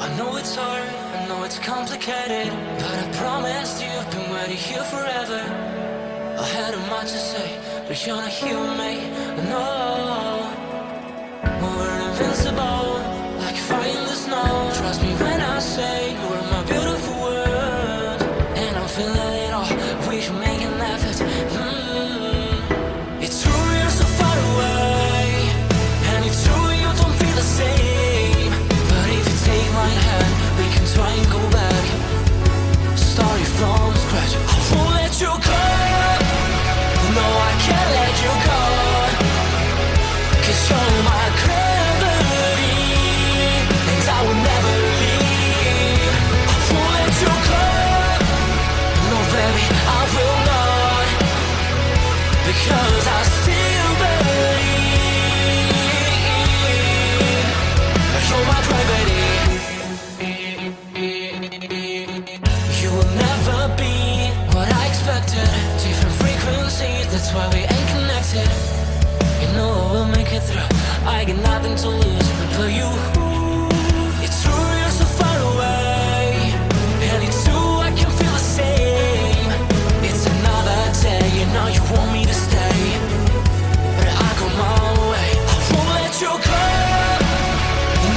I know it's hard, I know it's complicated, but I promised you I've been waiting here forever. I had a much to say, but you're not here with me, no. We're invincible, like fire in the snow. Trust me when I say you are my beautiful world, and I'm feeling it all, we should make an effort. It's true you're so far away, and it's true you don't feel the same. But if you take my hand, we can try and go back, starting from scratch. I won't let you go, no I can't let you go, 'cause you're my gravity, and I will never leave. I won't let you go, no baby I will not, because I still believe. You're my gravity. You will never be what I expected. Different frequencies, that's why we ain't connected. You know I will make it through, I got nothing to lose but you. It's true you're so far away, and it's true I can feel the same. It's another day, you know you want me to stay, but I go my way. I won't let you go,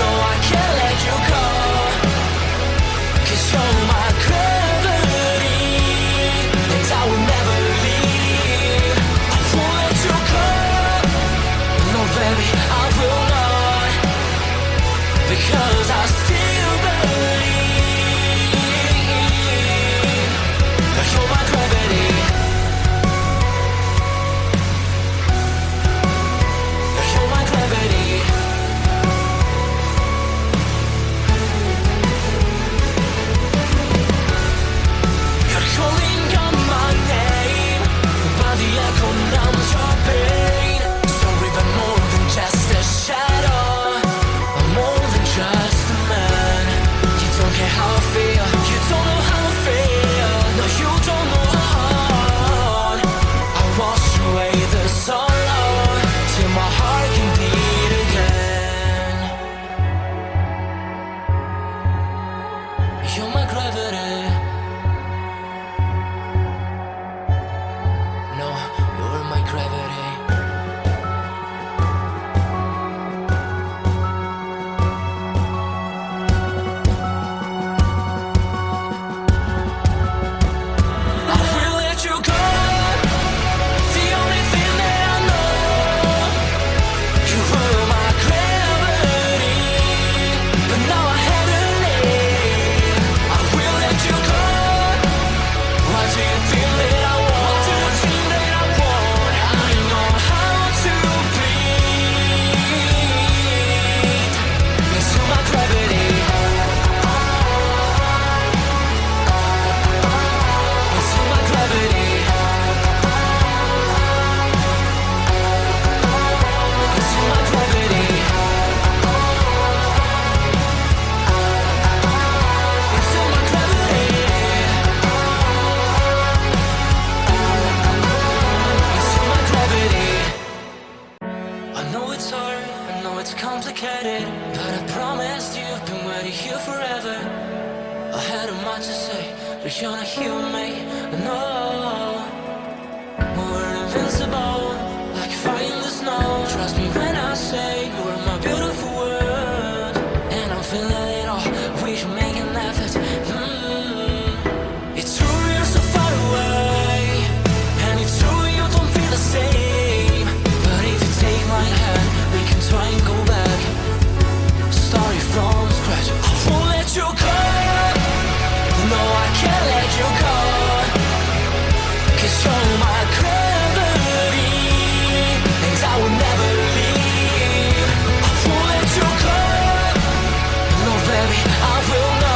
no I can't let you go, 'cause you're my gravity, and I will never leave. I won't let you go, no baby I will not, because I still believe. You're my gravity. You're my gravity. You're calling out my name, but the echo numbs your pain. Sorry, but more than just a shadow, I'm more than just a man. You don't care how I feel, you don't know how I feel. No, you don't know how. I wash away the sorrow till my heart can beat again. You're my gravity. No, you're my gravity. I will let you go, the only thing that I know. You were my gravity, but now I have to leave. I will let you go. Why do you feel that I want? What do you think that I want? I know how to breathe into my gravity, into my gravity, into my gravity, into my gravity, into my gravity. I know it's hard, I know it's complicated, but I promised you I've been waiting here forever. I had a much to say, but you're not here with me, no. We're invincible, like fire in the snow. Trust me when I say you are my beautiful world, and I'm feeling it all, we should make an effort. It's true you're so far away, and it's true you don't feel the same. But if you take my hand, we can try and go back, starting from scratch. I won't let you go, no I can't let you go, 'cause you're my gravity, and I will never leave. I won't let you go, no baby I will not.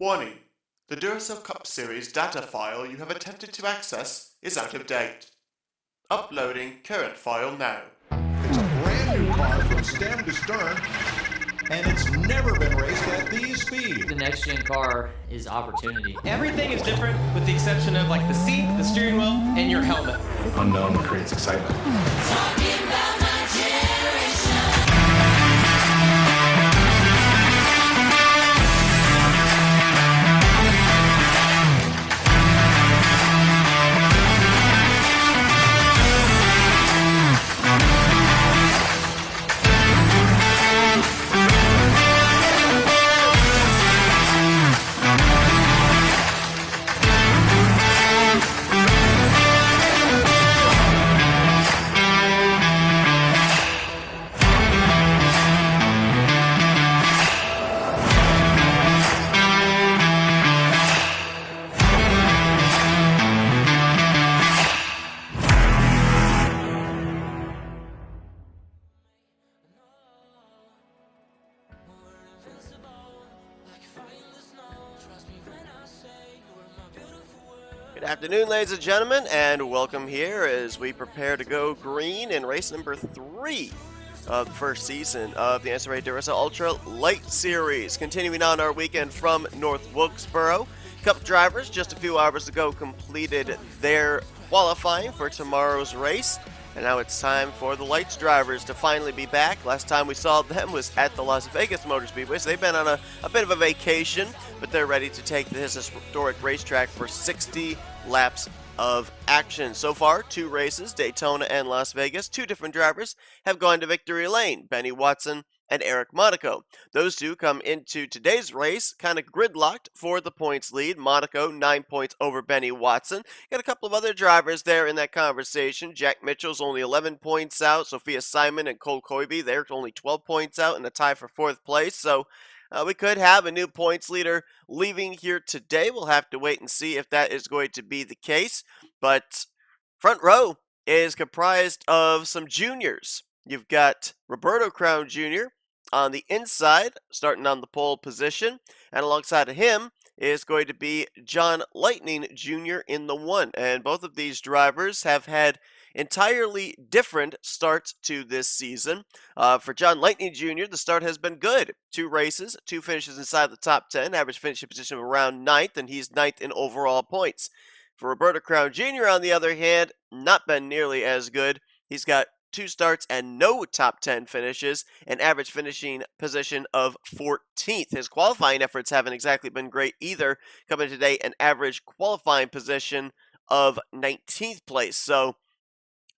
Warning: the Duracell Cup Series data file you have attempted to access is out of date. Uploading current file now. It's a brand new car from stem to stern, and it's never been raced at these speeds. The next gen car is opportunity. Everything is different with the exception of like the seat, the steering wheel, and your helmet. Unknown creates excitement. Talking about my generation. Good afternoon, ladies and gentlemen, and welcome here as we prepare to go green in race number 3 of the first season of the NNSCRA Duracell Ultra Lite Series. Continuing on our weekend from North Wilkesboro, Cup drivers just a few hours ago completed their qualifying for tomorrow's race, and now it's time for the Lites drivers to finally be back. Last time we saw them was at the Las Vegas Motor Speedway, so they've been on a bit of a vacation, but they're ready to take this historic racetrack for 60 laps of action. So far, 2 races, Daytona and Las Vegas. 2 different drivers have gone to victory lane, Benny Watson and Eric Monaco. Those 2 come into today's race kind of gridlocked for the points lead. Monaco 9 points over Benny Watson. Got a couple of other drivers there in that conversation. Jack Mitchell's only 11 points out. Sophia Simon and Cole Coybe, they're only 12 points out in a tie for 4th place. So we could have a new points leader leaving here today. We'll have to wait and see if that is going to be the case. But front row is comprised of some juniors. You've got Roberto Crown Jr. on the inside, starting on the pole position. And alongside of him is going to be John Lightning Jr. in the 1. And both of these drivers have had entirely different starts to this season. For John Lightning Jr., the start has been good. 2 races, 2 finishes inside the top 10, average finishing position of around 9th, and he's 9th in overall points. For Roberto Crown Jr., on the other hand, not been nearly as good. He's got 2 starts and no top 10 finishes, an average finishing position of 14th. His qualifying efforts haven't exactly been great either, coming today an average qualifying position of 19th place. So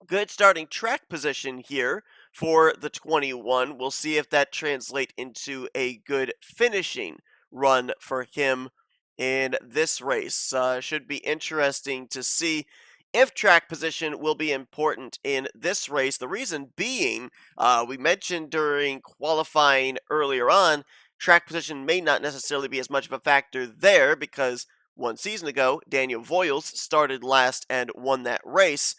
good starting track position here for the 21. We'll see if that translates into a good finishing run for him in this race. Should be interesting to see if track position will be important in this race. The reason being, we mentioned during qualifying earlier on, track position may not necessarily be as much of a factor there because 1 season ago, Daniel Voiles started last and won that race.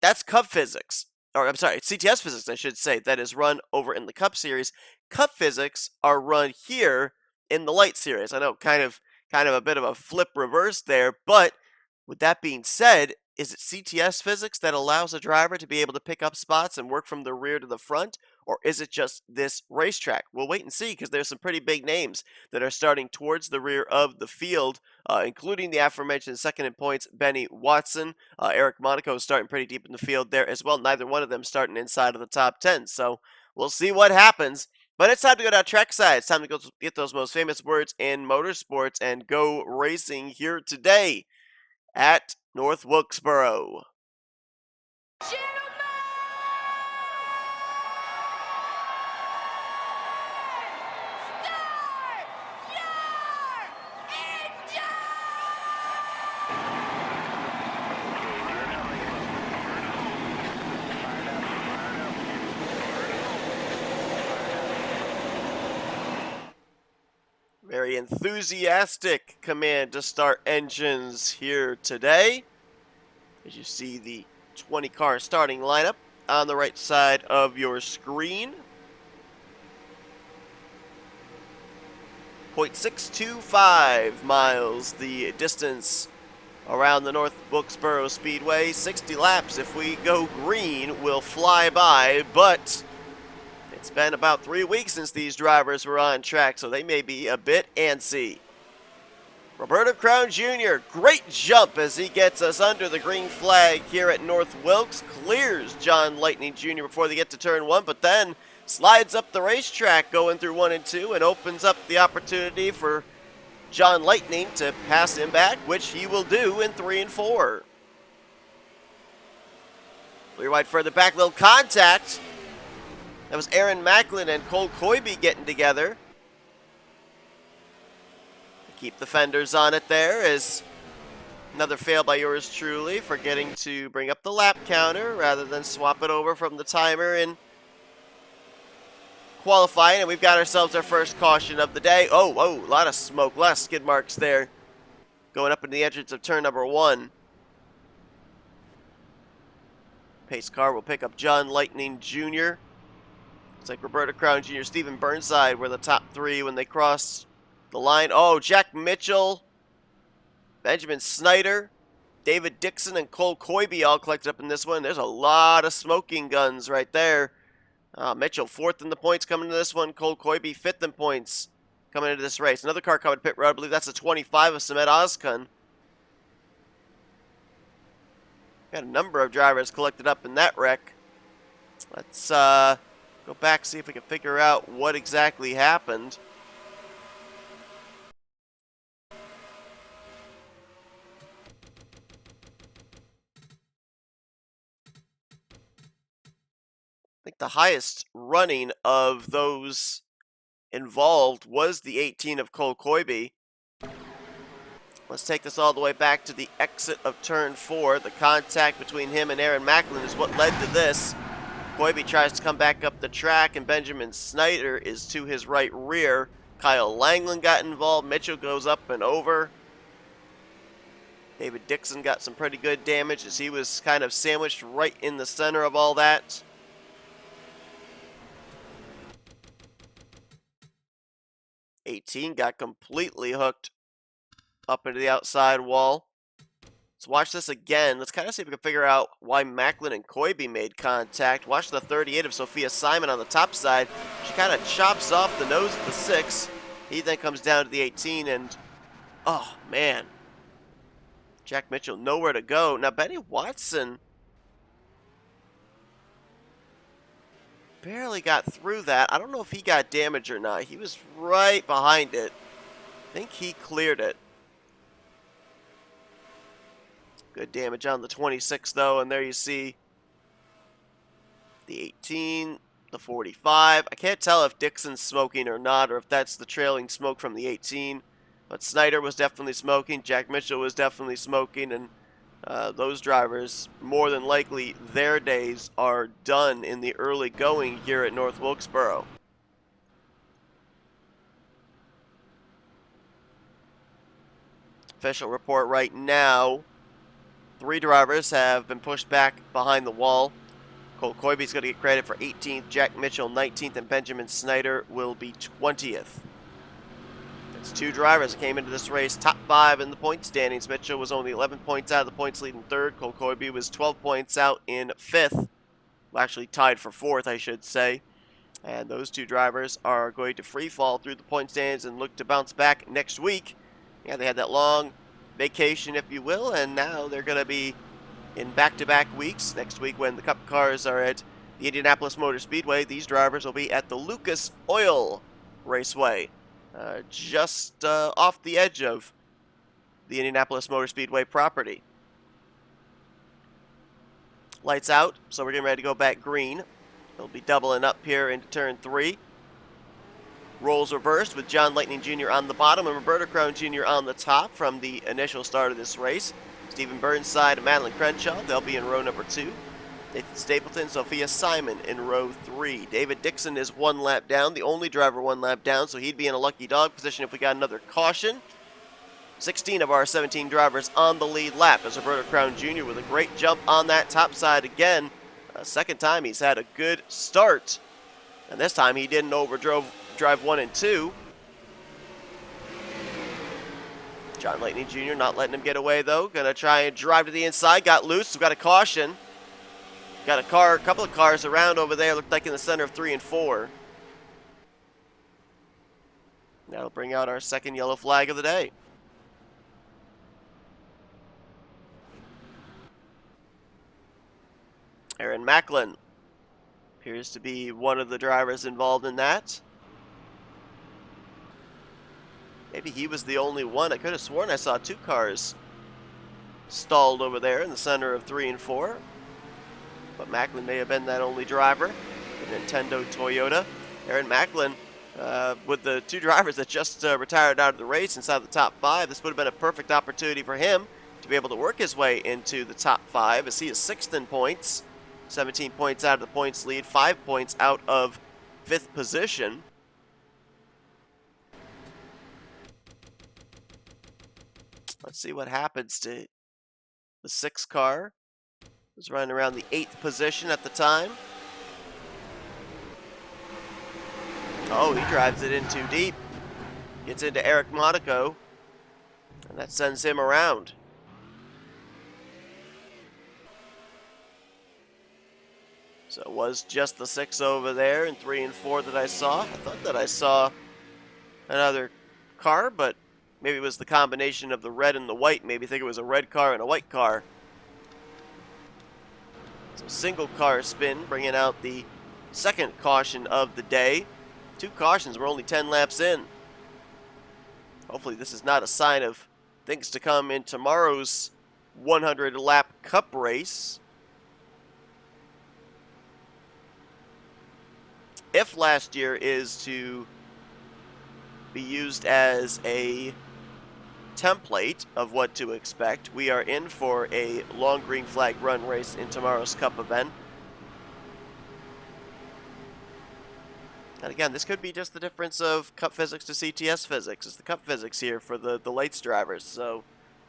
That's Cup physics, or I'm sorry, CTS physics, I should say, that is run over in the Cup Series. Cup physics are run here in the Lite Series. I know kind of a bit of a flip reverse there, but with that being said, is it CTS physics that allows a driver to be able to pick up spots and work from the rear to the front, or is it just this racetrack? We'll wait and see because there's some pretty big names that are starting towards the rear of the field, including the aforementioned second in points, Benny Watson. Eric Monaco is starting pretty deep in the field there as well. Neither one of them starting inside of the top 10, so we'll see what happens. But it's time to go down trackside. It's time to go get those most famous words in motorsports and go racing here today at North Wilkesboro. Very enthusiastic command to start engines here today. As you see the 20 car starting lineup on the right side of your screen. 0.625 miles the distance around the North Wilkesboro Speedway. 60 laps if we go green will fly by, but it's been about 3 weeks since these drivers were on track, so they may be a bit antsy. Roberto Crown Jr., great jump as he gets us under the green flag here at North Wilkes. Clears John Lightning Jr. before they get to turn 1, but then slides up the racetrack going through 1 and 2 and opens up the opportunity for John Lightning to pass him back, which he will do in 3 and 4. Clear wide further back, little contact. That was Aaron Macklin and Cole Coybe getting together. Keep the fenders on it there as another fail by yours truly, forgetting to bring up the lap counter rather than swap it over from the timer in qualifying. And we've got ourselves our first caution of the day. Oh, a lot of smoke, a lot of skid marks there going up into the entrance of turn number 1. Pace car will pick up John Lightning Jr. It's like Roberto Crown Jr., Stephen Burnside were the top 3 when they crossed the line. Oh, Jack Mitchell, Benjamin Snyder, David Dixon, and Cole Coybe all collected up in this one. There's a lot of smoking guns right there. Mitchell 4th in the points coming into this one. Cole Coybe 5th in points coming into this race. Another car coming to pit road. I believe that's a 25 of Samet Ozkun. Got a number of drivers collected up in that wreck. Let's go back, see if we can figure out what exactly happened. I think the highest running of those involved was the 18 of Cole Coybe. Let's take this all the way back to the exit of turn 4. The contact between him and Aaron Macklin is what led to this. Coybe tries to come back up the track, and Benjamin Snyder is to his right rear. Kyle Langland got involved. Mitchell goes up and over. David Dixon got some pretty good damage as he was kind of sandwiched right in the center of all that. '18 got completely hooked up into the outside wall. Let's watch this again. Let's kind of see if we can figure out why Macklin and Coybe made contact. Watch the 38 of Sophia Simon on the top side. She kind of chops off the nose of the 6. He then comes down to the 18 and, oh man, Jack Mitchell nowhere to go. Now Benny Watson barely got through that. I don't know if he got damage or not. He was right behind it. I think he cleared it. Good damage on the 26 though, and there you see the 18, the 45. I can't tell if Dixon's smoking or not, or if that's the trailing smoke from the 18. But Snyder was definitely smoking. Jack Mitchell was definitely smoking, and those drivers, more than likely, their days are done in the early going here at North Wilkesboro. Official report right now. 3 drivers have been pushed back behind the wall. Cole Coybe's going to get credit for 18th, Jack Mitchell 19th, and Benjamin Snyder will be 20th. That's 2 drivers that came into this race top 5 in the point standings. Mitchell was only 11 points out of the points lead in 3rd. Cole Coybe was 12 points out in 5th. Well, actually tied for 4th, I should say. And those 2 drivers are going to free fall through the point standings and look to bounce back next week. Yeah, they had that long vacation, if you will, and now they're going to be in back-to-back weeks. Next week when the Cup cars are at the Indianapolis Motor Speedway, these drivers will be at the Lucas Oil Raceway, just off the edge of the Indianapolis Motor Speedway property. Lights out, so we're getting ready to go back green. They'll be doubling up here into turn 3. Roles reversed with John Lightning Jr. on the bottom and Roberto Crown Jr. on the top from the initial start of this race. Stephen Burnside and Madeline Crenshaw, they'll be in row number 2. Nathan Stapleton, Sophia Simon in row 3. David Dixon is 1 lap down, the only driver 1 lap down, so he'd be in a lucky dog position if we got another caution. 16 of our 17 drivers on the lead lap as Roberto Crown Jr. with a great jump on that top side again. Second time he's had a good start, and this time he didn't overdrive 1 and 2. John Lightning Jr. not letting him get away, though. Gonna try and drive to the inside. Got loose. We've got a caution. Got a couple of cars around over there. Looked like in the center of 3 and 4. That'll bring out our second yellow flag of the day. Aaron Macklin appears to be one of the drivers involved in that. Maybe he was the only one. I could have sworn I saw 2 cars stalled over there in the center of 3 and 4. But Macklin may have been that only driver. The Nintendo Toyota. Aaron Macklin, with the 2 drivers that just retired out of the race inside the top 5, this would have been a perfect opportunity for him to be able to work his way into the top 5, as he is 6th in points. 17 points out of the points lead, 5 points out of 5th position. Let's see what happens to the 6 car. It was running around the 8th position at the time. Oh, he drives it in too deep. Gets into Eric Monaco, and that sends him around. So it was just the 6 over there and 3 and 4 that I saw. I thought that I saw another car, but maybe it was the combination of the red and the white. Maybe think it was a red car and a white car. So single car spin, bringing out the second caution of the day. 2 cautions, we're only 10 laps in. Hopefully this is not a sign of things to come in tomorrow's 100-lap cup race. If last year is to be used as a template of what to expect, we are in for a long green flag run race in tomorrow's cup event. And again, this could be just the difference of cup physics to CTS physics. It's the cup physics here for the Lites drivers. So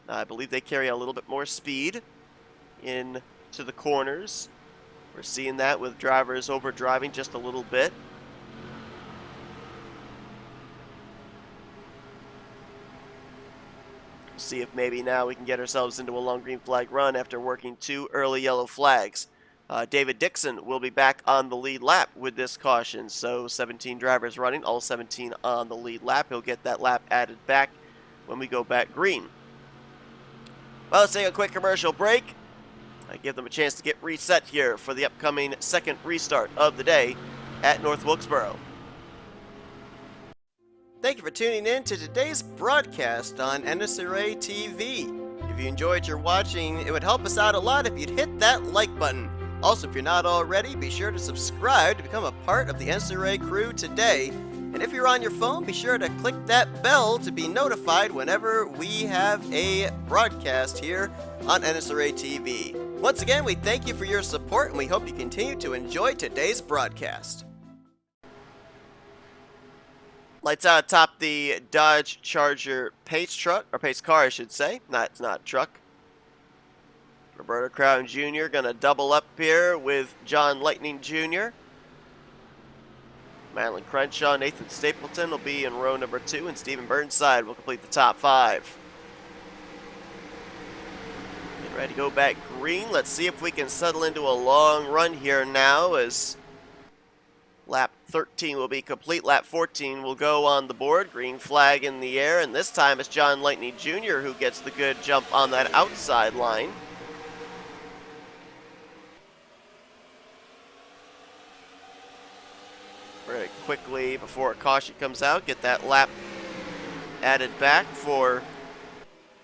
I believe they carry a little bit more speed into the corners. We're seeing that with drivers overdriving just a little bit. See if maybe now we can get ourselves into a long green flag run after working 2 early yellow flags. David Dixon will be back on the lead lap with this caution. So 17 drivers running, all 17 on the lead lap. He'll get that lap added back when we go back green. Well, let's take a quick commercial break. I give them a chance to get reset here for the upcoming second restart of the day at North Wilkesboro. Thank you for tuning in to today's broadcast on NNSCRA TV. If you enjoyed your watching, it would help us out a lot if you'd hit that like button. Also, if you're not already, be sure to subscribe to become a part of the NNSCRA crew today. And if you're on your phone, be sure to click that bell to be notified whenever we have a broadcast here on NNSCRA TV. Once again, we thank you for your support, and we hope you continue to enjoy today's broadcast. Lights out atop the Dodge Charger pace truck, or pace car, I should say. It's not truck. Roberto Crown Jr. gonna double up here with John Lightning Jr. Madeline Crenshaw, Nathan Stapleton will be in row number 2, and Stephen Burnside will complete the top 5. Getting ready to go back green. Let's see if we can settle into a long run here now, as lap 13 will be complete. Lap 14 will go on the board. Green flag in the air, and this time it's John Lightning Jr. who gets the good jump on that outside line. We're going to quickly, before a caution comes out, get that lap added back for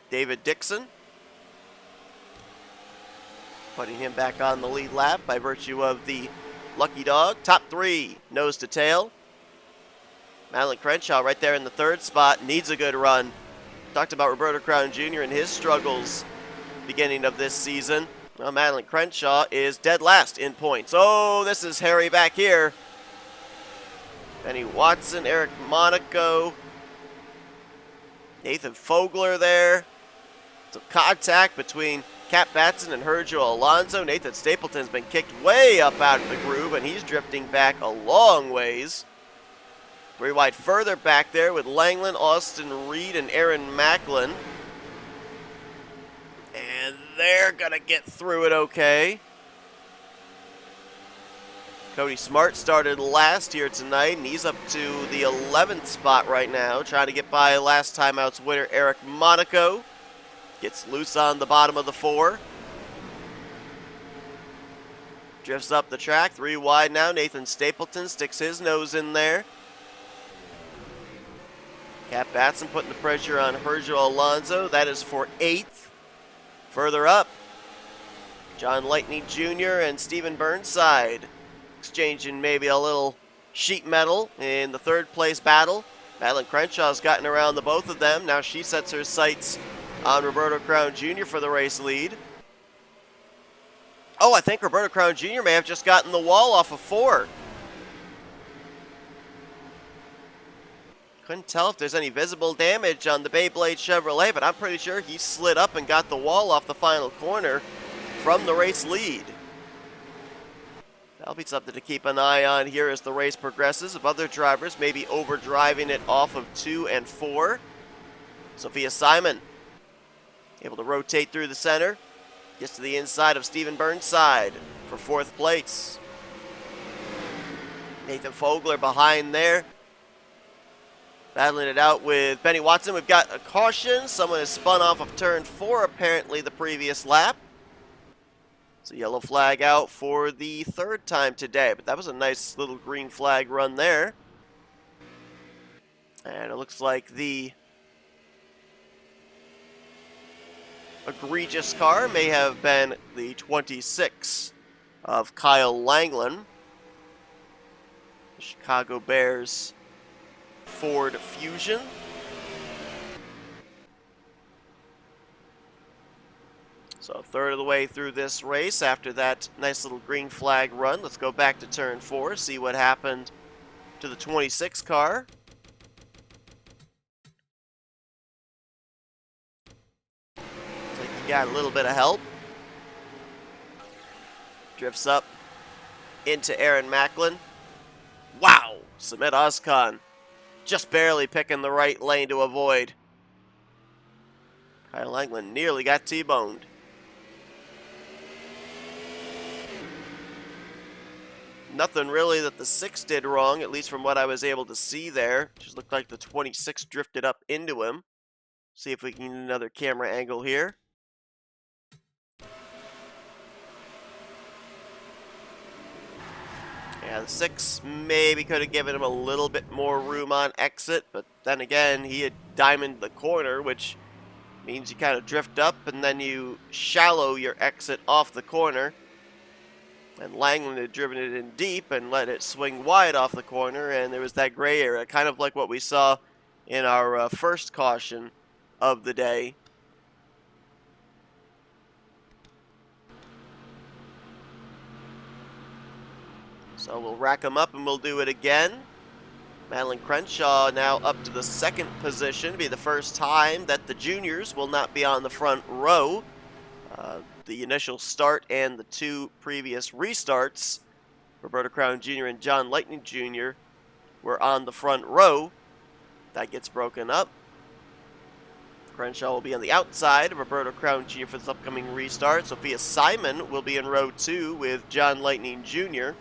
David Dixon. Putting him back on the lead lap by virtue of the lucky dog. Top 3, nose to tail. Madeline Crenshaw right there in the 3rd spot, needs a good run. Talked about Roberto Crown Jr. and his struggles beginning of this season. Well, Madeline Crenshaw is dead last in points. Oh, this is hairy back here. Benny Watson, Eric Monaco, Nathan Fogler there. Some contact between Cat Batson and Herjo Alonso. Nathan Stapleton's been kicked way up out of the groove, and he's drifting back a long ways. 3 wide further back there with Langland, Austin Reed, and Aaron Macklin. they're going to get through it okay. Cody Smart started last here tonight, and he's up to the 11th spot right now, trying to get by last time out's winner, Eric Monaco. Gets loose on the bottom of the 4. Drifts up the track, 3 wide now. Nathan Stapleton sticks his nose in there. Cap Batson putting the pressure on Virgil Alonso. That is for 8th. Further up, John Lightning Jr. and Stephen Burnside exchanging maybe a little sheet metal in the 3rd place battle. Madeline Crenshaw's gotten around the both of them. Now she sets her sights on Roberto Crown Jr. for the race lead. Oh, I think Roberto Crown Jr. may have just gotten the wall off of 4. Couldn't tell if there's any visible damage on the Beyblade Chevrolet, but I'm pretty sure he slid up and got the wall off the final corner from the race lead. That'll be something to keep an eye on here as the race progresses. If other drivers may be overdriving it off of 2 and 4. Sophia Simon able to rotate through the center. Gets to the inside of Stephen Burnside for 4th place. Nathan Fogler behind there. Battling it out with Benny Watson. We've got a caution. Someone has spun off of turn 4 apparently the previous lap. So yellow flag out for the 3rd time today. But that was a nice little green flag run there. And it looks like the egregious car may have been the 26 of Kyle Langland. The Chicago Bears Ford Fusion. So a third of the way through this race after that nice little green flag run. Let's go back to turn 4, see what happened to the 26 car. Looks like he got a little bit of help. Drifts up into Aaron Macklin. Wow! Sumit Ozkan just barely picking the right lane to avoid. Kyle Langland nearly got T-boned. Nothing really that the 6 did wrong, at least from what I was able to see there. Just looked like the 26 drifted up into him. See if we can get another camera angle here. Yeah, the 6 maybe could have given him a little bit more room on exit, but then again, he had diamonded the corner, which means you kind of drift up and then you shallow your exit off the corner. And Langland had driven it in deep and let it swing wide off the corner, and there was that gray area, kind of like what we saw in our first caution of the day. So we'll rack them up and we'll do it again. Madeline Crenshaw now up to the 2nd position. It'll be the first time that the juniors will not be on the front row. The initial start and the 2 previous restarts, Roberto Crown Jr. and John Lightning Jr. were on the front row. That gets broken up. Crenshaw will be on the outside of Roberto Crown Jr. for this upcoming restart. Sophia Simon will be in row 2 with John Lightning Jr.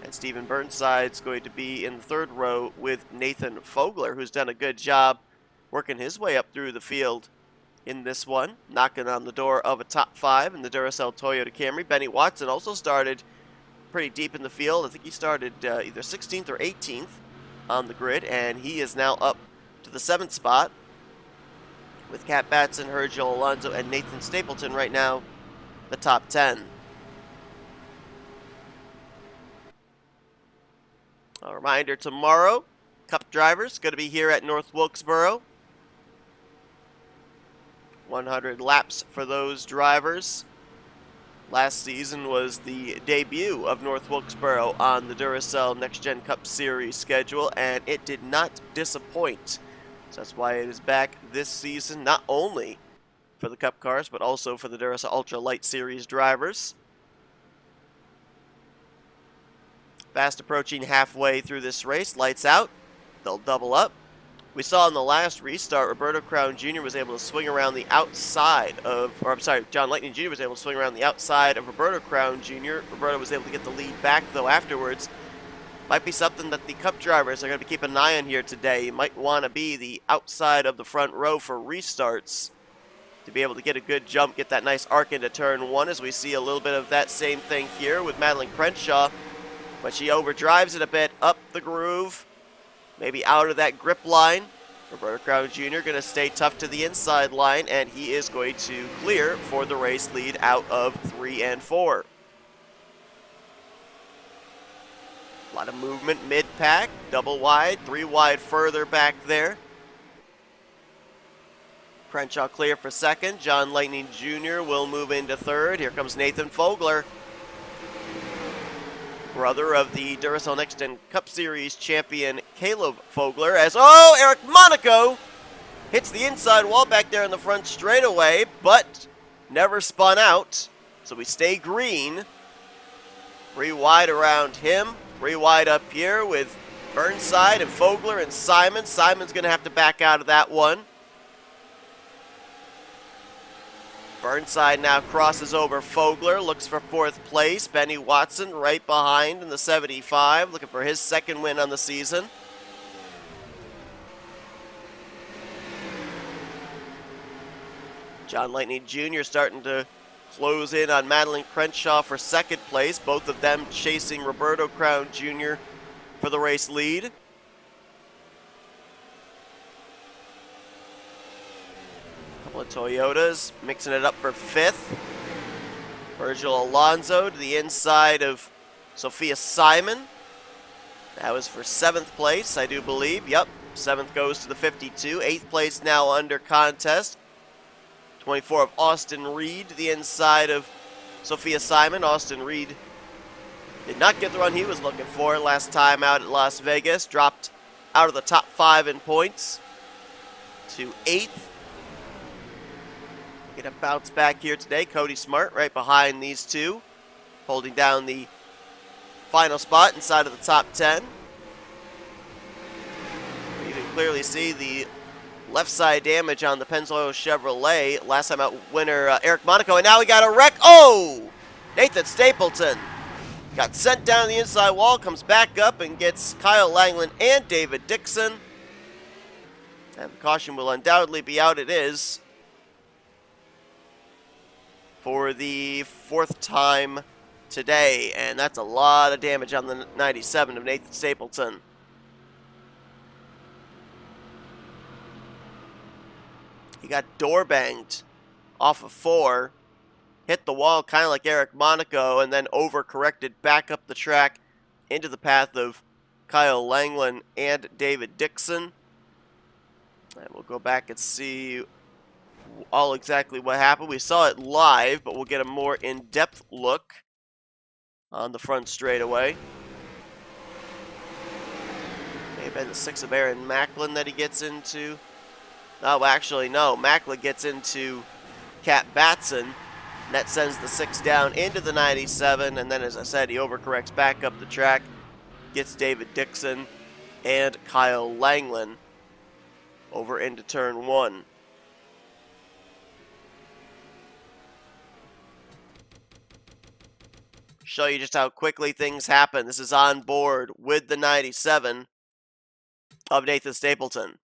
And Stephen Burnside's going to be in the 3rd row with Nathan Fogler, who's done a good job working his way up through the field in this one, knocking on the door of a top 5 in the Duracell Toyota Camry. Benny Watson also started pretty deep in the field. I think he started either 16th or 18th on the grid, and he is now up to the 7th spot with Kat Batson, Virgil Alonso, and Nathan Stapleton right now, the top 10. A reminder, tomorrow, Cup drivers going to be here at North Wilkesboro. 100 laps for those drivers. Last season was the debut of North Wilkesboro on the Duracell Next Gen Cup Series schedule, and it did not disappoint. So that's why it is back this season, not only for the Cup cars, but also for the Duracell Ultra Light Series drivers. Fast approaching halfway through this race. Lights out. They'll double up. We saw in the last restart, Roberto Crown Jr. was able to swing around the outside of, or I'm sorry, John Lightning Jr. was able to swing around the outside of Roberto Crown Jr. Roberto was able to get the lead back, though, afterwards. Might be something that the Cup drivers are going to be keeping an eye on here today. You might want to be the outside of the front row for restarts to be able to get a good jump, get that nice arc into turn one, as we see a little bit of that same thing here with Madeline Crenshaw. But she overdrives it a bit, up the groove, maybe out of that grip line. Roberto Crown Jr. going to stay tough to the inside line, and he is going to clear for the race lead out of 3 and 4. A lot of movement mid-pack, double wide, 3 wide further back there. Crenshaw clear for second. John Lightning Jr. will move into third. Here comes Nathan Fogler, brother of the Duracell Next Gen Cup Series champion Caleb Fogler, as, oh, Eric Monaco hits the inside wall back there in the front straightaway, but never spun out, so we stay green. 3 wide around him, 3 wide up here with Burnside and Fogler and Simon. Simon's going to have to back out of that one. Burnside now crosses over Fogler, looks for 4th place. Benny Watson right behind in the 75, looking for his 2nd win on the season. John Lightning Jr. starting to close in on Madeline Crenshaw for 2nd place, both of them chasing Roberto Crown Jr. for the race lead. Couple of Toyotas mixing it up for 5th. Virgil Alonso to the inside of Sophia Simon. That was for 7th place, I do believe. Yep, 7th goes to the 52. 8th place now under contest. 24 of Austin Reed to the inside of Sophia Simon. Austin Reed did not get the run he was looking for last time out at Las Vegas. Dropped out of the top 5 in points to 8th. Get a bounce back here today. Cody Smart right behind these two, holding down the final spot inside of the top 10. You can clearly see the left side damage on the Pennzoil Chevrolet. Last time out winner Eric Monaco, and now we got a wreck. Oh! Nathan Stapleton got sent down the inside wall, comes back up and gets Kyle Langland and David Dixon. And the caution will undoubtedly be out. It is, for the 4th time today, and that's a lot of damage on the 97 of Nathan Stapleton. He got door banged off of 4, hit the wall kind of like Eric Monaco, and then overcorrected back up the track into the path of Kyle Langland and David Dixon. And we'll go back and see all exactly what happened. We saw it live, but we'll get a more in-depth look on the front straightaway. May have been the 6 of Aaron Macklin that he gets into. Oh, actually, no. Macklin gets into Cat Batson. That sends the 6 down into the 97, and then, as I said, he overcorrects back up the track, gets David Dixon and Kyle Langland over into turn 1. Show you just how quickly things happen. This is on board with the 97 of Nathan Stapleton.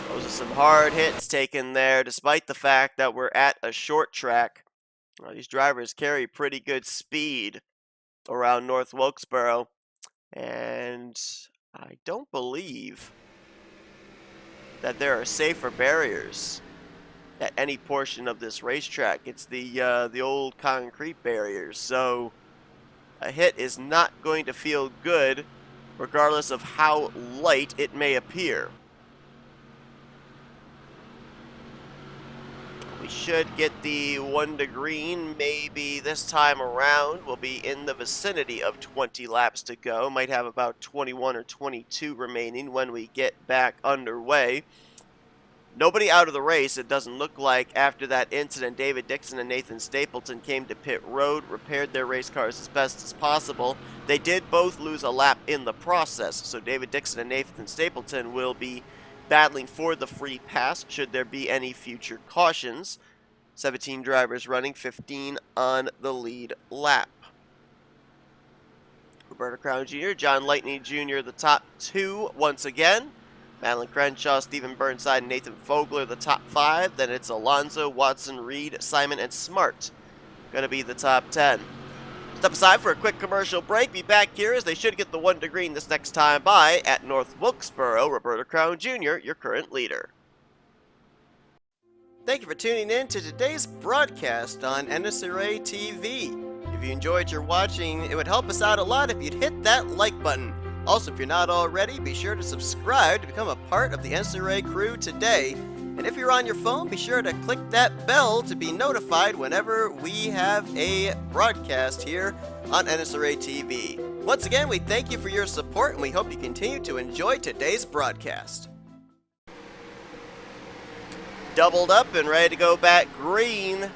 Those are some hard hits taken there, despite the fact that we're at a short track. Well, these drivers carry pretty good speed around North Wilkesboro, and I don't believe that there are safer barriers at any portion of this racetrack. It's the old concrete barriers, so a hit is not going to feel good regardless of how light it may appear. We should get the 1 to green maybe this time around. We'll be in the vicinity of 20 laps to go. Might have about 21 or 22 remaining when we get back underway. Nobody out of the race, it doesn't look like. After that incident, David Dixon and Nathan Stapleton came to pit road, repaired their race cars as best as possible. They did both lose a lap in the process, so David Dixon and Nathan Stapleton will be battling for the free pass should there be any future cautions. 17 drivers running, 15 on the lead lap. Roberto Crown Jr., John Lightning Jr., the top 2 once again. Madeline Crenshaw, Stephen Burnside, and Nathan Fogler, the top 5. Then it's Alonso, Watson, Reed, Simon, and Smart going to be the top 10. Step aside for a quick commercial break. Be back here as they should get the 1 to green this next time by at North Wilkesboro. Roberto Crown Jr., your current leader. Thank you for tuning in to today's broadcast on NNSCRA TV. If you enjoyed your watching, it would help us out a lot if you'd hit that like button. Also, if you're not already, be sure to subscribe to become a part of the NNSCRA crew today. And if you're on your phone, be sure to click that bell to be notified whenever we have a broadcast here on NNSCRA TV. Once again, we thank you for your support, and we hope you continue to enjoy today's broadcast. Doubled up and ready to go back green.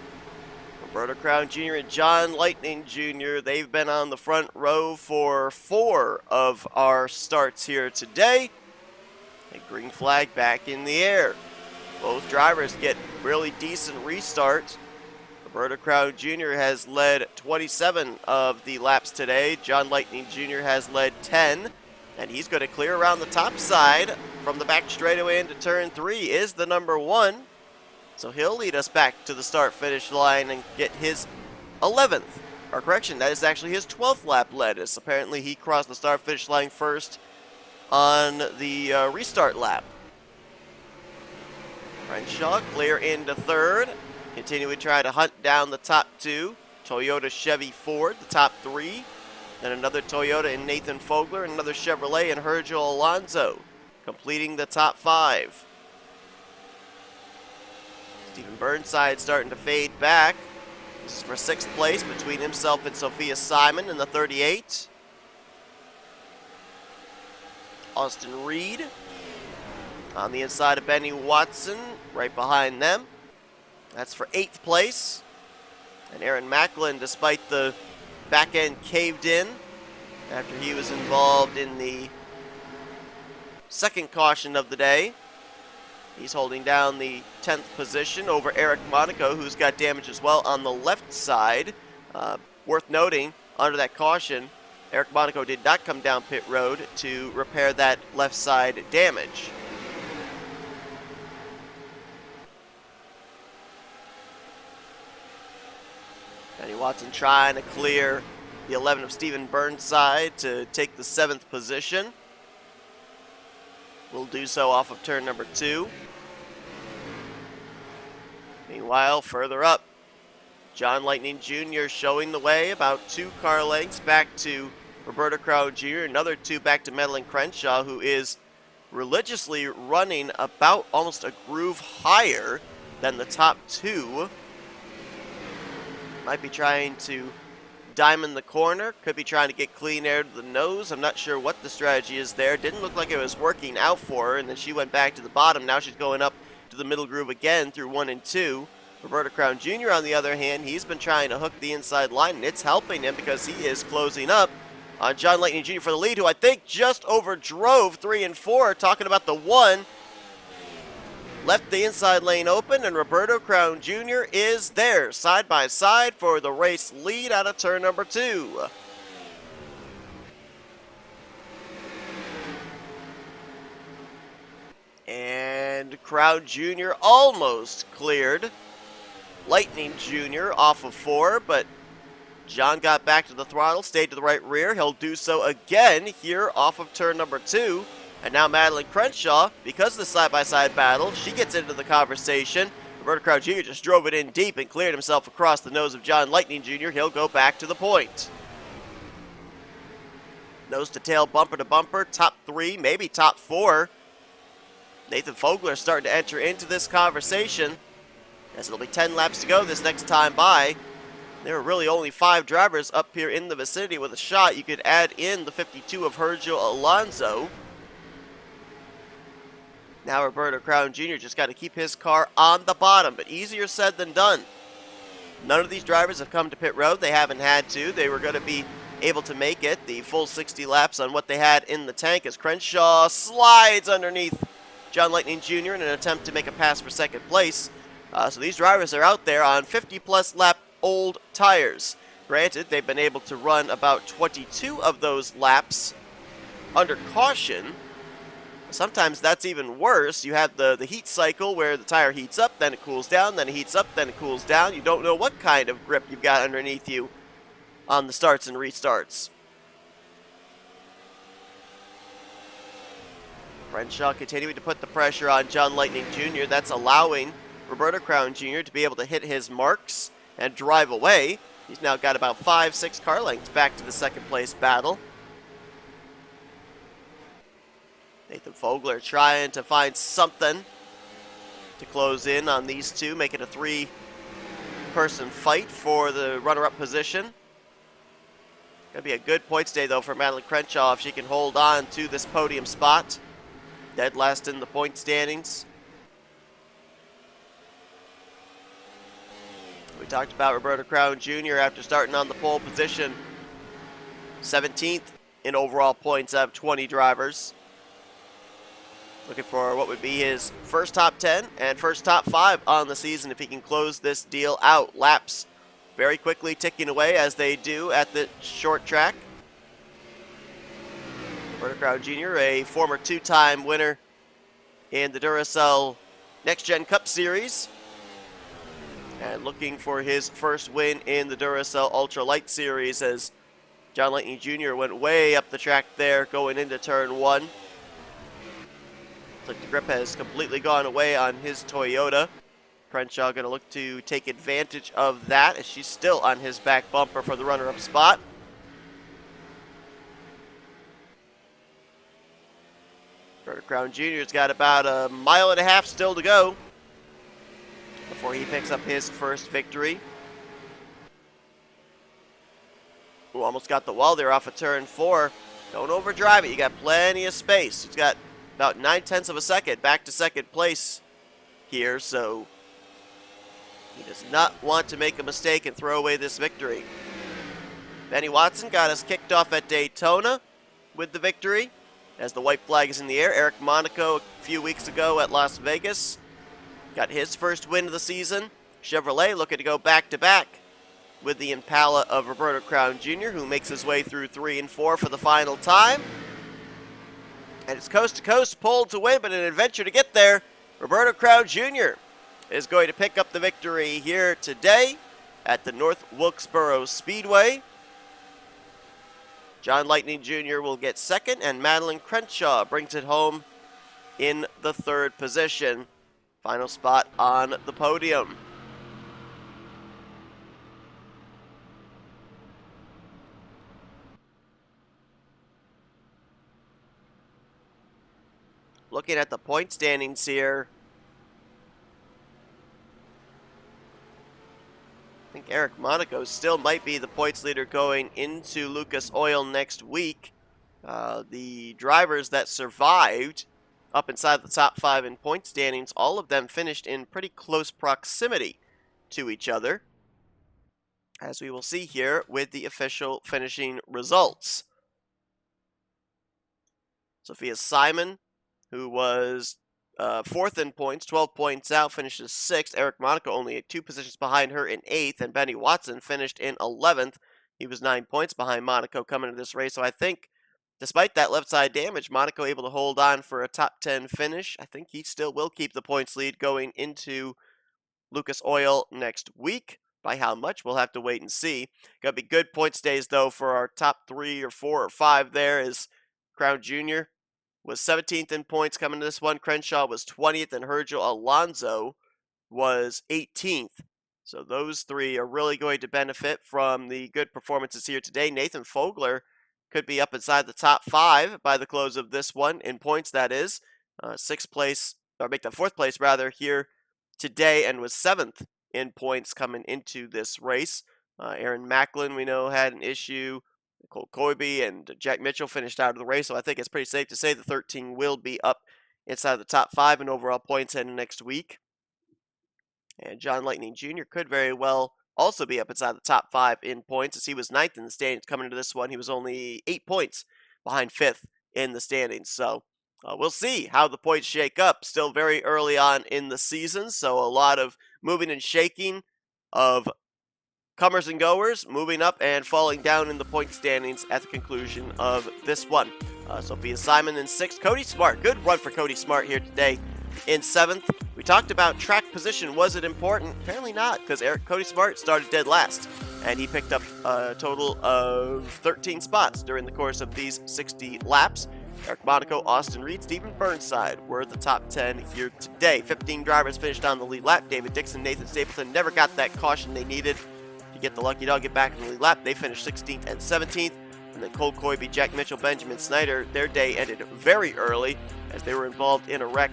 Roberto Crown Jr. and John Lightning Jr., they've been on the front row for 4 of our starts here today. A green flag back in the air. Both drivers get really decent restarts. Roberto Crown Jr. has led 27 of the laps today. John Lightning Jr. has led 10. And he's going to clear around the top side from the back straightaway into turn 3 is the number 1. So he'll lead us back to the start-finish line and get his 11th. Or correction, that is actually his 12th lap led, as apparently he crossed the start-finish line first on the restart lap. Crenshaw clear into 3rd. Continue to try to hunt down the top 2. Toyota, Chevy, Ford, the top 3. Then another Toyota and Nathan Fogler, and another Chevrolet and Virgil Alonso, completing the top 5. Stephen Burnside starting to fade back. This is for 6th place between himself and Sophia Simon in the 38. Austin Reed on the inside of Benny Watson, right behind them. That's for 8th place. And Aaron Macklin, despite the back end caved in after he was involved in the 2nd caution of the day. He's holding down the 10th position over Eric Monaco, who's got damage as well on the left side. Worth noting, under that caution, Eric Monaco did not come down pit road to repair that left side damage. Benny Watson trying to clear the 11 of Stephen Burnside to take the 7th position. Will do so off of turn number 2. Meanwhile, further up, John Lightning Jr. showing the way, about 2 car lengths back to Roberto Crown Jr., another 2 back to Madeline Crenshaw, who is religiously running about almost a groove higher than the top 2. Might be trying to diamond the corner, could be trying to get clean air to the nose. I'm not sure what the strategy is there. Didn't look like it was working out for her, and then she went back to the bottom. Now she's going up to the middle groove again through 1 and 2. Roberto Crown Jr., on the other hand, he's been trying to hook the inside line, and it's helping him because he is closing up on John Lightning Jr. for the lead, who I think just overdrove 3 and 4, talking about the 1. Left the inside lane open, and Roberto Crown Jr. is there, side by side for the race lead out of turn number 2. And Crown Jr. almost cleared Lightning Jr. off of 4, but John got back to the throttle, stayed to the right rear. He'll do so again here off of turn number 2. And now Madeline Crenshaw, because of the side-by-side battle, she gets into the conversation. Roberto Crown Jr. just drove it in deep and cleared himself across the nose of John Lightning Jr. He'll go back to the point. Nose to tail, bumper to bumper, top 3, maybe top 4. Nathan Fogler starting to enter into this conversation. as it'll be 10 laps to go this next time by. There are really only 5 drivers up here in the vicinity with a shot. You could add in the 52 of Virgil Alonso. Now Roberto Crown Jr. just got to keep his car on the bottom, but easier said than done. None of these drivers have come to pit road. They haven't had to. They were going to be able to make it the full 60 laps on what they had in the tank as Crenshaw slides underneath John Lightning Jr. in an attempt to make a pass for second place. So these drivers are out there on 50-plus lap old tires. Granted, they've been able to run about 22 of those laps under caution. Sometimes that's even worse. You have the heat cycle where the tire heats up, then it cools down, then it heats up, then it cools down. You don't know what kind of grip you've got underneath you on the starts and restarts. Crenshaw continuing to put the pressure on John Lightning Jr. That's allowing Roberto Crown Jr. to be able to hit his marks and drive away. He's now got about 5-6 car lengths back to the second place battle. Nathan Fogler trying to find something to close in on these two, make it a 3-person fight for the runner-up position. Gonna be a good points day though for Madeline Crenshaw if she can hold on to this podium spot. Dead last in the point standings. We talked about Roberto Crown Jr. after starting on the pole position. 17th in overall points out of 20 drivers. Looking for what would be his first top 10 and first top 5 on the season if he can close this deal out. Laps very quickly ticking away as they do at the short track. Roberto Crown Jr., a former 2-time winner in the Duracell Next Gen Cup Series. And looking for his first win in the Duracell Ultra Lite Series as John Lightning Jr. went way up the track there going into turn 1. Looks like the grip has completely gone away on his Toyota. Crenshaw going to look to take advantage of that as she's still on his back bumper for the runner-up spot. Roberto Crown Jr.'s got about a mile and a half still to go before he picks up his first victory. Ooh, almost got the wall there off of turn 4. Don't overdrive it. You got plenty of space. He's got about 9/10 of a second back to second place here, so he does not want to make a mistake and throw away this victory. Benny Watson got us kicked off at Daytona with the victory as the white flag is in the air. Eric Monaco a few weeks ago at Las Vegas got his first win of the season. Chevrolet looking to go back-to-back with the Impala of Roberto Crown Jr., who makes his way through 3 and 4 for the final time. And it's coast-to-coast pull to win, but an adventure to get there. Roberto Crown Jr. is going to pick up the victory here today at the North Wilkesboro Speedway. John Lightning Jr. will get second, and Madeline Crenshaw brings it home in the 3rd position. Final spot on the podium. Looking at the point standings here, I think Eric Monaco still might be the points leader going into Lucas Oil next week. The drivers that survived up inside the top 5 in point standings, all of them finished in pretty close proximity to each other, as we will see here with the official finishing results. Sophia Simon, who was 4th in points, 12 points out, finishes 6th. Eric Monaco only 2 positions behind her in 8th, and Benny Watson finished in 11th. He was 9 points behind Monaco coming into this race, so I think despite that left side damage, Monaco able to hold on for a top 10 finish. I think he still will keep the points lead going into Lucas Oil next week. By how much, we'll have to wait and see. Gonna be good points days, though, for our top 3 or 4 or 5 there, as Crown Jr. was 17th in points coming to this one. Crenshaw was 20th, and Virgil Alonso was 18th. So those 3 are really going to benefit from the good performances here today. Nathan Fogler could be up inside the top 5 by the close of this one, in points that is. 6th place, or make that 4th place rather, here today and was 7th in points coming into this race. Aaron Macklin, we know, had an issue. Cole Coybe and Jack Mitchell finished out of the race, so I think it's pretty safe to say the 13 will be up inside the top 5 in overall points heading next week. And John Lightning Jr. could very well also be up inside the top 5 in points, as he was 9th in the standings coming into this one. He was only 8 points behind 5th in the standings. So we'll see how the points shake up. Still very early on in the season, so a lot of moving and shaking of comers and goers, moving up and falling down in the point standings at the conclusion of this one. Sophia Simon in 6th. Cody Smart, good run for Cody Smart here today in 7th. We talked about track position. Was it important? Apparently not, because Cody Smart started dead last, and he picked up a total of 13 spots during the course of these 60 laps. Eric Monaco, Austin Reed, Stephen Burnside were the top 10 here today. 15 drivers finished on the lead lap. David Dixon, Nathan Stapleton never got that caution they needed to get the lucky dog, get back in the lead lap. They finished 16th and 17th. And then Cole Coybe, Jack Mitchell, Benjamin Snyder, their day ended very early as they were involved in a wreck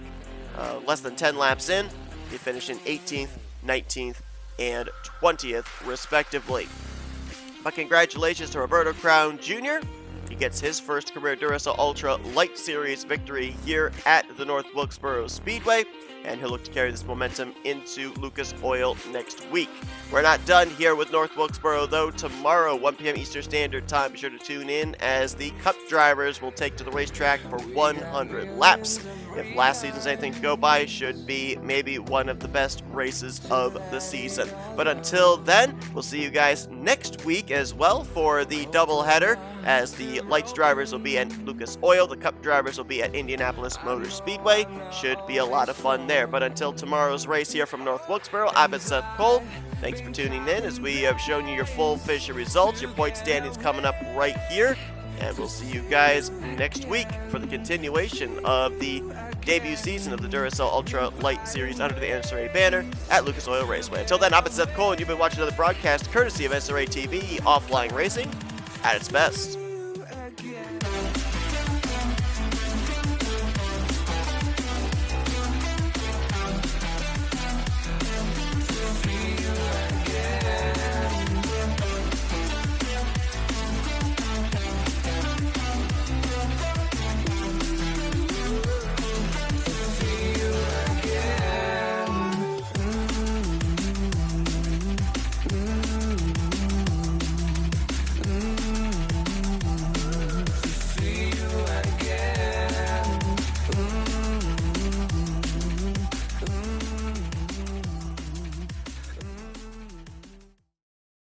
less than 10 laps in. They finished in 18th, 19th, and 20th, respectively. But congratulations to Roberto Crown Jr. He gets his first career Duracell Ultra Lite Series victory here at the North Wilkesboro Speedway, and he'll look to carry this momentum into Lucas Oil next week. We're not done here with North Wilkesboro, though. Tomorrow, 1 p.m. Eastern Standard Time, be sure to tune in as the Cup drivers will take to the racetrack for 100 laps. If last season's anything to go by, should be maybe one of the best races of the season. But until then, we'll see you guys next week as well for the doubleheader, as the Lights drivers will be at Lucas Oil, the Cup drivers will be at Indianapolis Motor Speedway. Should be a lot of fun there. But until tomorrow's race here from North Wilkesboro, I've been Seth Cole. Thanks for tuning in as we have shown you your full official results, your point standings coming up right here. And we'll see you guys next week for the continuation of the debut season of the Duracell Ultra Lite Series under the NNSCRA banner at Lucas Oil Raceway. Until then, I've been Seth Cole, and you've been watching another broadcast courtesy of NSRA TV, offline racing at its best.